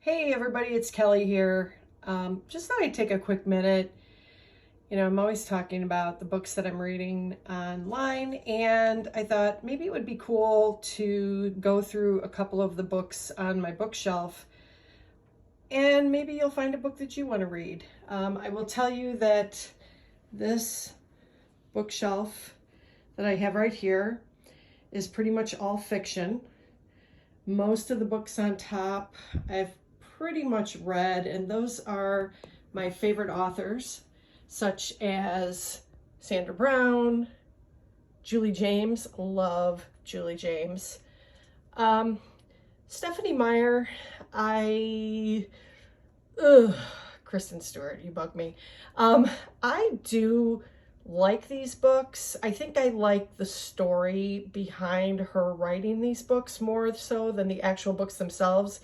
Hey everybody, it's Kelly here. Just thought I'd take a quick minute. I'm always talking about the books that I'm reading online, and I thought maybe it would be cool to go through a couple of the books on my bookshelf, and maybe you'll find a book that you want to read. I will tell you that this bookshelf that I have right here is pretty much all fiction. Most of the books on top I've pretty much read, and those are my favorite authors, such as Sandra Brown, Julie James, love Julie James. Stephanie Meyer, Kristen Stewart, you bug me. I do like these books. I think I like the story behind her writing these books more so than the actual books themselves.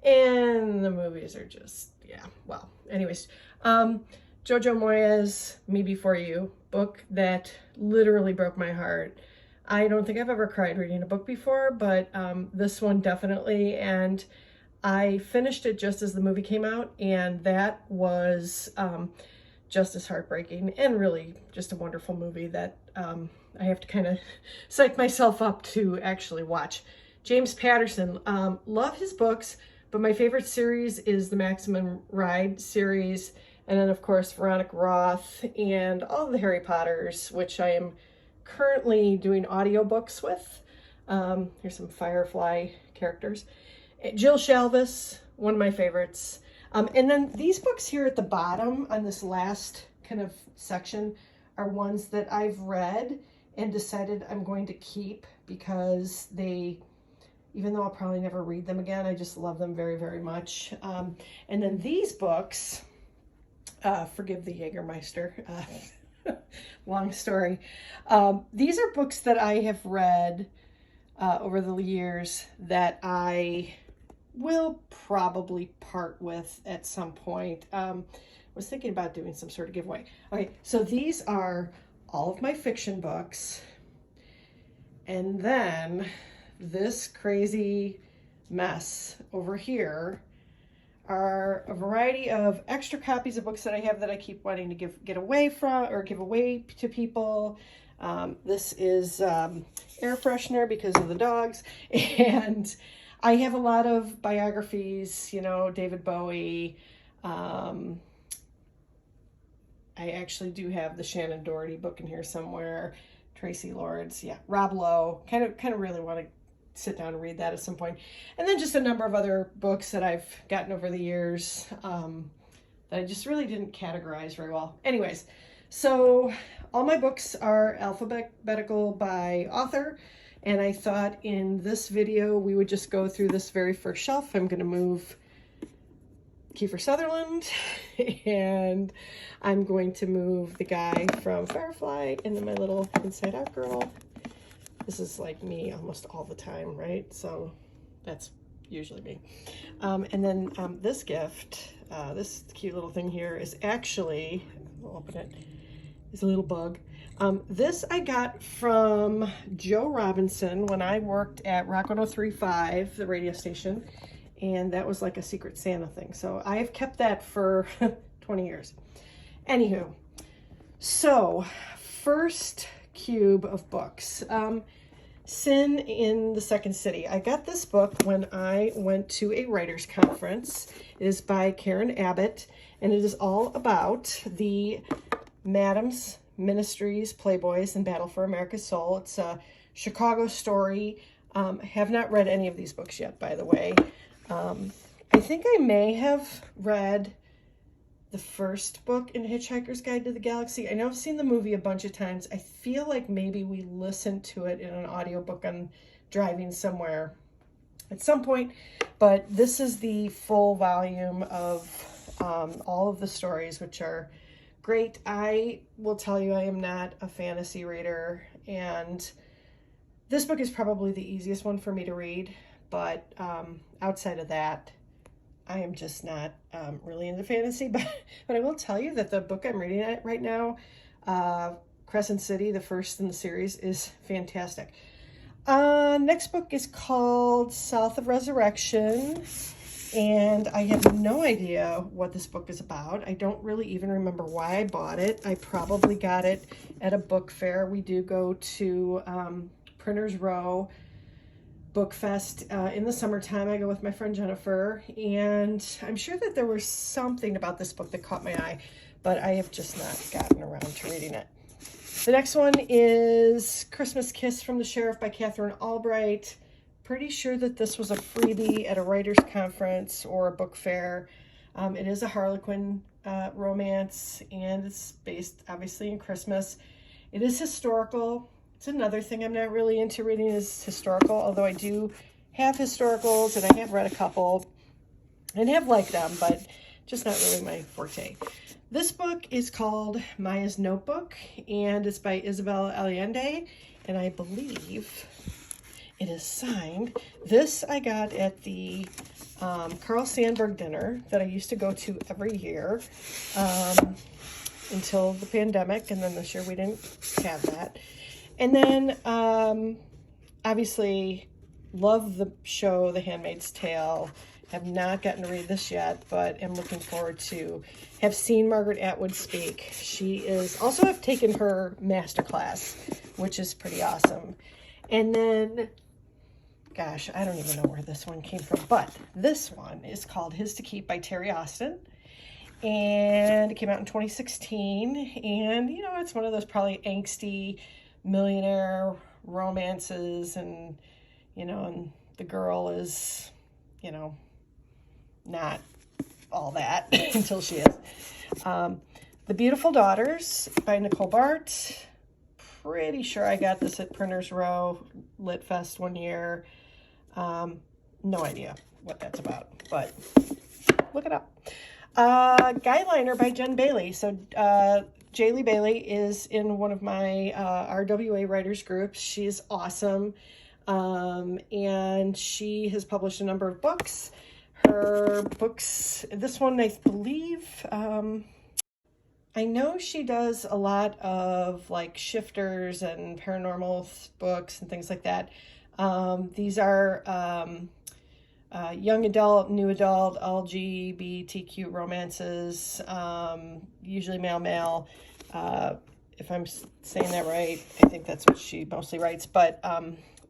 And the movies are just, yeah, well, anyways. Jojo Moyes, Me Before You, book that literally broke my heart. I don't think I've ever cried reading a book before, but this one definitely. And I finished it just as the movie came out, and that was just as heartbreaking and really just a wonderful movie that I have to kind of psych myself up to actually watch. James Patterson, love his books, but my favorite series is the Maximum Ride series, and then of course Veronica Roth and all of the Harry Potters, which I am currently doing audiobooks with. Here's some Firefly characters. Jill Shalvis, one of my favorites. And then these books here at the bottom on this last kind of section are ones that I've read and decided I'm going to keep because they, even though I'll probably never read them again, I just love them very, very much. And then these books, forgive the Jägermeister, long story. These are books that I have read over the years that I will probably part with at some point. I was thinking about doing some sort of giveaway. Okay, so these are all of my fiction books. And then this crazy mess over here are a variety of extra copies of books that I have that I keep wanting to give away to people. This is air freshener because of the dogs, and I have a lot of biographies, David Bowie. I actually do have the Shannon Doherty book in here somewhere. Tracy Lords, yeah, Rob Lowe. Kind of really want to sit down and read that at some point. And then just a number of other books that I've gotten over the years that I just really didn't categorize very well. Anyways, so all my books are alphabetical by author. And I thought in this video, we would just go through this very first shelf. I'm going to move Kiefer Sutherland, and I'm going to move the guy from Firefly, and then my little Inside Out girl. This is like me almost all the time, right? So that's usually me. And then this gift, this cute little thing here is actually, I'll open it, is a little bug. This I got from Joe Robinson when I worked at Rock 103.5, the radio station, and that was like a Secret Santa thing. So I have kept that for 20 years. Anywho, so first cube of books. Sin in the Second City. I got this book when I went to a writer's conference. It is by Karen Abbott, and it is all about the Madams, Ministries, Playboys, and Battle for America's Soul. It's a Chicago story. Have not read any of these books yet, by the way. I think I may have read the first book in Hitchhiker's Guide to the Galaxy. I know I've seen the movie a bunch of times. I feel like maybe we listened to it in an audiobook on driving somewhere at some point, but this is the full volume of all of the stories, which are great. I will tell you, I am not a fantasy reader, and this book is probably the easiest one for me to read, but outside of that, I am just not really into fantasy, but I will tell you that the book I'm reading right now, Crescent City, the first in the series, is fantastic. Next book is called South of Resurrection. And I have no idea what this book is about. I don't really even remember why I bought it. I probably got it at a book fair. We do go to Printers Row Book Fest in the summertime. I go with my friend Jennifer, and I'm sure that there was something about this book that caught my eye, but I have just not gotten around to reading it. The next one is Christmas Kiss from the Sheriff by Catherine Albright. Pretty sure that this was a freebie at a writer's conference or a book fair. It is a Harlequin romance, and it's based obviously in Christmas. It is historical. It's another thing I'm not really into reading is historical, although I do have historicals and I have read a couple and have liked them, but just not really my forte. This book is called Maya's Notebook, and it's by Isabel Allende, and I believe it is signed. This I got at the Carl Sandburg dinner that I used to go to every year until the pandemic, and then this year we didn't have that. And then obviously love the show The Handmaid's Tale. Have not gotten to read this yet, but am looking forward to have seen Margaret Atwood speak. She is also have taken her masterclass, which is pretty awesome. And then, gosh, I don't even know where this one came from, but this one is called His to Keep by Terry Austin. And it came out in 2016. And, you know, it's one of those probably angsty millionaire romances. And, you know, and the girl is, you know, not all that until she is. The Beautiful Daughters by Nicole Bart. Pretty sure I got this at Printers Row Lit Fest one year. No idea what that's about, but look it up. Guideliner by Jen Bailey. So Jaylee Bailey is in one of my RWA writers groups. She's awesome, and she has published a number of books. Her books, this one I believe, I know she does a lot of like shifters and paranormal books and things like that. These are young adult, new adult, LGBTQ romances, usually male. If I'm saying that right, I think that's what she mostly writes, but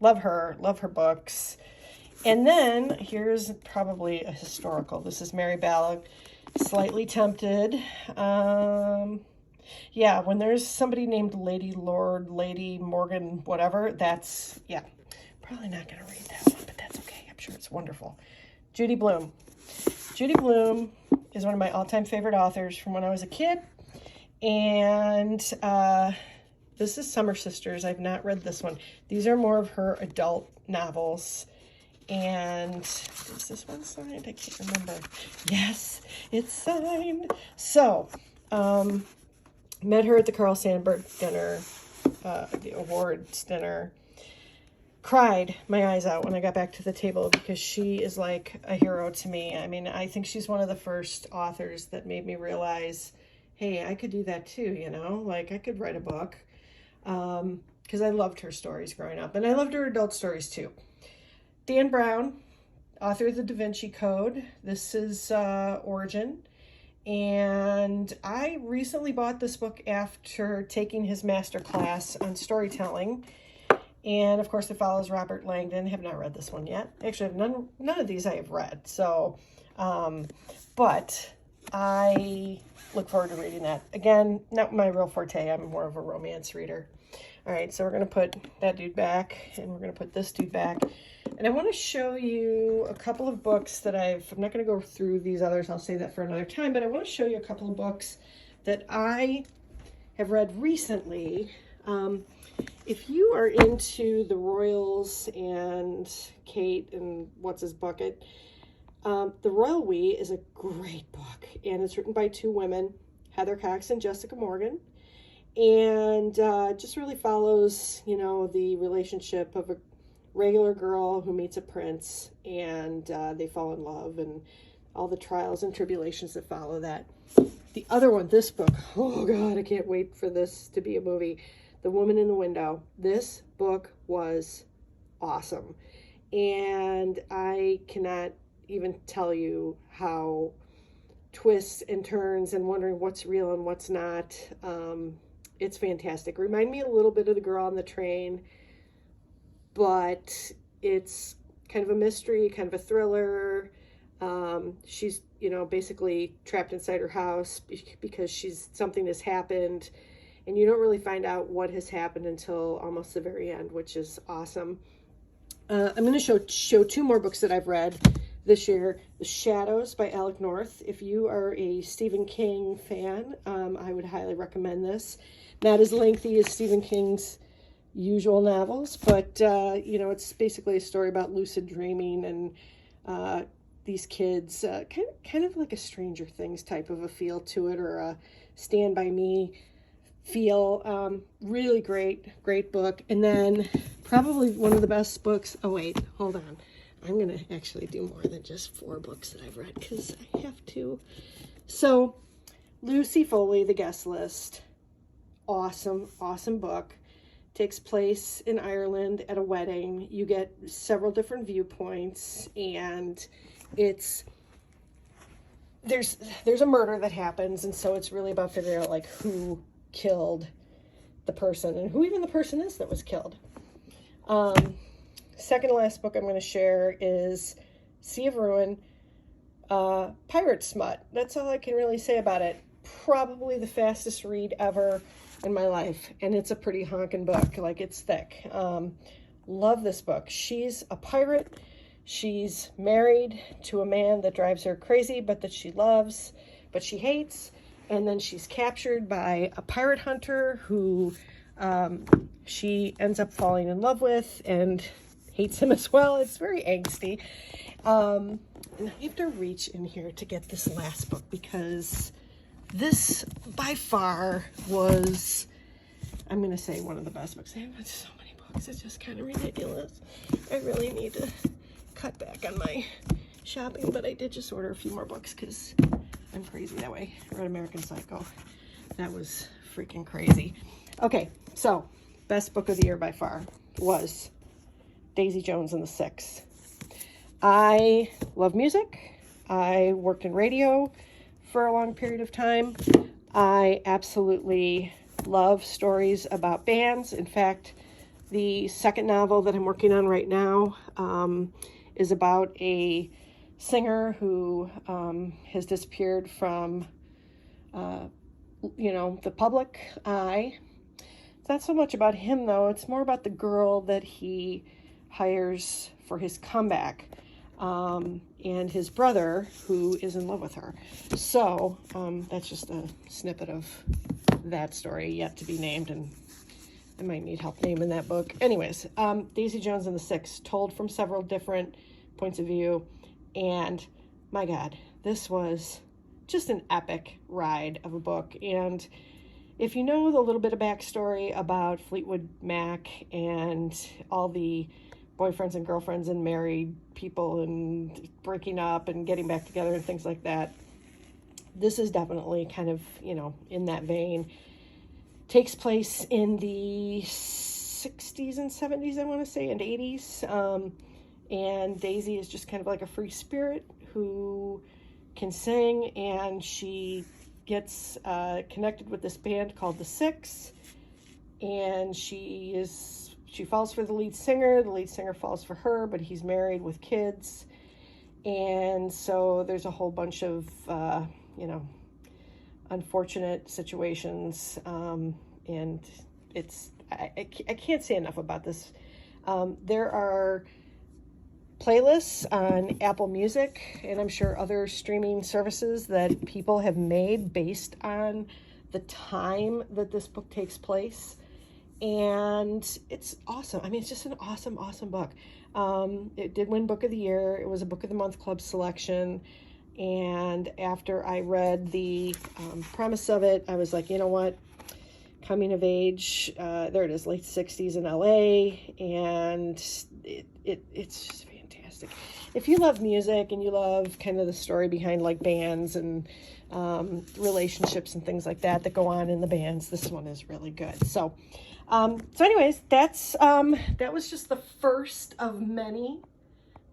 love her books. And then here's probably a historical. This is Mary Ballard, Slightly Tempted. Yeah, when there's somebody named Lady Lord, Lady Morgan, whatever, that's, yeah, probably not going to read that one, but that's okay. I'm sure it's wonderful. Judy Blume. Judy Blume is one of my all-time favorite authors from when I was a kid. And this is Summer Sisters. I've not read this one. These are more of her adult novels. And is this one signed? I can't remember. Yes, it's signed. So, met her at the Carl Sandburg dinner, the awards dinner. Cried my eyes out when I got back to the table because she is like a hero to me. I mean, I think she's one of the first authors that made me realize, hey, I could do that too, you know? Like, I could write a book. Because I loved her stories growing up. And I loved her adult stories too. Dan Brown, author of the Da Vinci Code. This is Origin. And I recently bought this book after taking his master class on storytelling. And of course, it follows Robert Langdon. Have not read this one yet. Actually, none of these I have read. So, but I look forward to reading that. Again, not my real forte. I'm more of a romance reader. All right, so we're going to put that dude back, and we're going to put this dude back. And I want to show you a couple of books that I'm not going to go through these others. I'll save that for another time. But I want to show you a couple of books that I have read recently. If you are into the Royals and Kate and what's his bucket, The Royal We is a great book. And it's written by two women, Heather Cox and Jessica Morgan. And just really follows, you know, the relationship of a regular girl who meets a prince, and they fall in love, and all the trials and tribulations that follow that. The other one, this book, oh God, I can't wait for this to be a movie. The Woman in the Window. This book was awesome. And I cannot even tell you how twists and turns and wondering what's real and what's not. It's fantastic. Remind me a little bit of The Girl on the Train, but it's kind of a mystery, kind of a thriller. She's, basically trapped inside her house because something has happened, and you don't really find out what has happened until almost the very end, which is awesome. I'm going to show two more books that I've read this year. The Shadows by Alec North. If you are a Stephen King fan, I would highly recommend this. Not as lengthy as Stephen King's usual novels, but it's basically a story about lucid dreaming and these kids, kind of like a Stranger Things type of a feel to it, or a Stand By Me feel. Really great book. And then probably one of the best books. Oh wait, hold on. I'm going to actually do more than just 4 books that I've read because I have to. So Lucy Foley, The Guest List. Awesome book. Takes place in Ireland at a wedding. You get several different viewpoints, and there's a murder that happens, and so it's really about figuring out like who killed the person and who even the person is that was killed. Second to last book I'm going to share is Sea of Ruin, pirate smut. That's all I can really say about it. Probably the fastest read ever in my life, and it's a pretty honking book. Like, it's thick. Love this book. She's a pirate. She's married to a man that drives her crazy, but that she loves, but she hates. And then she's captured by a pirate hunter who she ends up falling in love with and hates him as well. It's very angsty. And I have to reach in here to get this last book because this by far was, I'm going to say, one of the best books. I have read so many books. It's just kind of ridiculous. I really need to cut back on my shopping, but I did just order a few more books because I'm crazy that way. I read American Psycho. That was freaking crazy. Okay, so best book of the year by far was Daisy Jones and the Six. I love music. I worked in radio for a long period of time. I absolutely love stories about bands. In fact, the second novel that I'm working on right now is about a singer who has disappeared from the public eye. It's not so much about him, though. It's more about the girl that he hires for his comeback, and his brother, who is in love with her. So that's just a snippet of that story, yet to be named, and I might need help naming that book. Anyways, Daisy Jones and the Six, told from several different points of view, and my God, this was just an epic ride of a book. And if you know the little bit of backstory about Fleetwood Mac and all the boyfriends and girlfriends and married people and breaking up and getting back together and things like that, this is definitely kind of, in that vein. Takes place in the 60s and 70s, I want to say, and 80s. And Daisy is just kind of like a free spirit who can sing, and she gets connected with this band called the Six, and she falls for the lead singer. The lead singer falls for her, but he's married with kids, and so there's a whole bunch of unfortunate situations, and I can't say enough about this. There are playlists on Apple Music, and I'm sure other streaming services, that people have made based on the time that this book takes place. And it's awesome. I mean, it's just an awesome book. It did win Book of the Year. It was a Book of the Month Club selection. And after I read the premise of it, I was like, you know what? Coming of age, there it is, late 60s in LA. And it's just fantastic. If you love music and you love kind of the story behind like bands and relationships and things like that go on in the bands, this one is really good. So anyways, that was just the first of many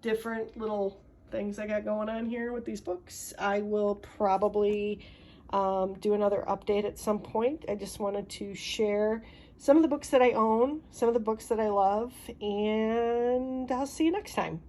different little things I got going on here with these books. I will probably do another update at some point. I just wanted to share some of the books that I own, some of the books that I love, and I'll see you next time.